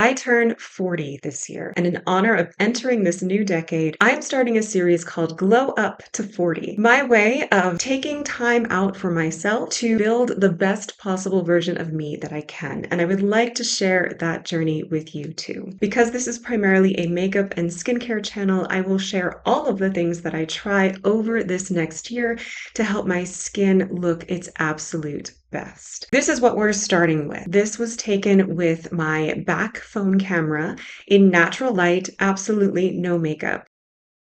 I turn 40 this year, and in honor of entering this new decade, I am starting a series called Glow Up to 40. My way of taking time out for myself to build the best possible version of me that I can. And I would like to share that journey with you too. Because this is primarily a makeup and skincare channel, I will share all of the things that I try over this next year to help my skin look its absolute best. This is what we're starting with. This was taken with my back phone camera in natural light, absolutely no makeup.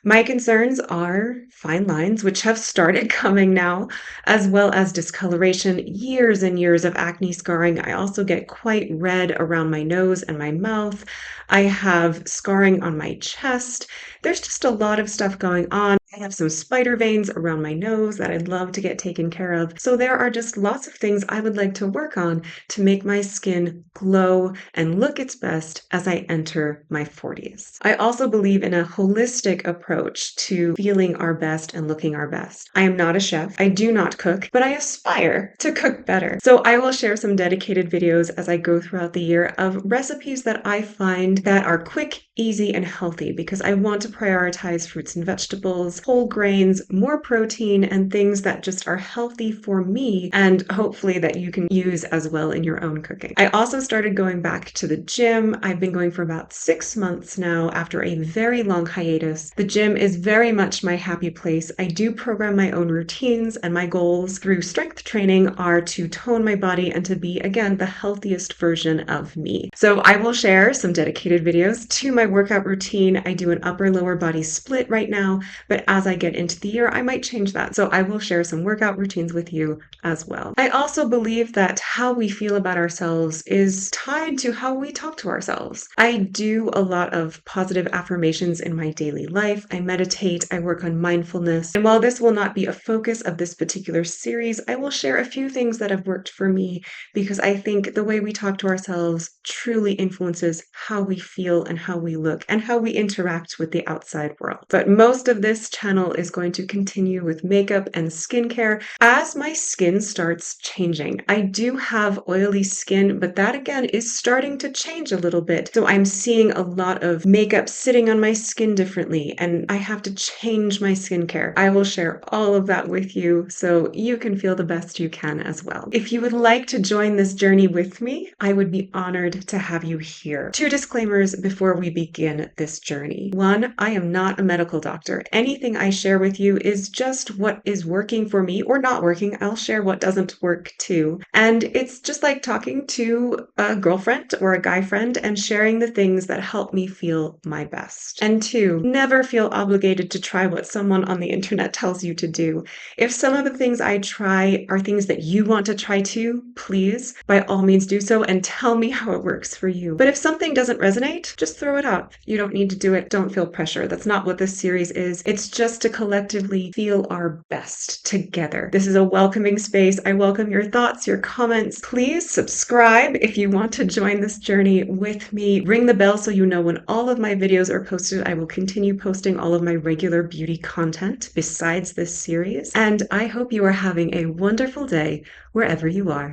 My concerns are fine lines, which have started coming now, as well as discoloration, years and years of acne scarring. I also get quite red around my nose and my mouth. I have scarring on my chest. There's just a lot of stuff going on. I have some spider veins around my nose that I'd love to get taken care of. So there are just lots of things I would like to work on to make my skin glow and look its best as I enter my 40s. I also believe in a holistic approach to feeling our best and looking our best. I am not a chef. I do not cook, but I aspire to cook better. So I will share some dedicated videos as I go throughout the year of recipes that I find that are quick, easy, and healthy because I want to prioritize fruits and vegetables, whole grains, more protein, and things that just are healthy for me and hopefully that you can use as well in your own cooking. I also started going back to the gym. I've been going for about 6 months now after a very long hiatus. The gym is very much my happy place. I do program my own routines, and my goals through strength training are to tone my body and to be, again, the healthiest version of me. So I will share some dedicated videos to my workout routine. I do an upper lower body split right now, but as I get into the year, I might change that. So I will share some workout routines with you as well. I also believe that how we feel about ourselves is tied to how we talk to ourselves. I do a lot of positive affirmations in my daily life. I meditate, I work on mindfulness. And while this will not be a focus of this particular series, I will share a few things that have worked for me because I think the way we talk to ourselves truly influences how we feel and how we look and how we interact with the outside world. But most of this channel is going to continue with makeup and skincare as my skin starts changing. I do have oily skin, but that again is starting to change a little bit. So I'm seeing a lot of makeup sitting on my skin differently, and I have to change my skincare. I will share all of that with you so you can feel the best you can as well. If you would like to join this journey with me, I would be honored to have you here. 2 disclaimers before we begin this journey. 1, I am not a medical doctor. Anything I share with you is just what is working for me or not working. I'll share what doesn't work too. And it's just like talking to a girlfriend or a guy friend and sharing the things that help me feel my best. And 2, never feel obligated to try what someone on the internet tells you to do. If some of the things I try are things that you want to try too, please, by all means do so and tell me how it works for you. But if something doesn't resonate, just throw it out. You don't need to do it. Don't feel pressure. That's not what this series is. It's just to collectively feel our best together. This is a welcoming space. I welcome your thoughts, your comments. Please subscribe if you want to join this journey with me. Ring the bell so you know when all of my videos are posted. I will continue posting all of my regular beauty content besides this series. And I hope you are having a wonderful day wherever you are.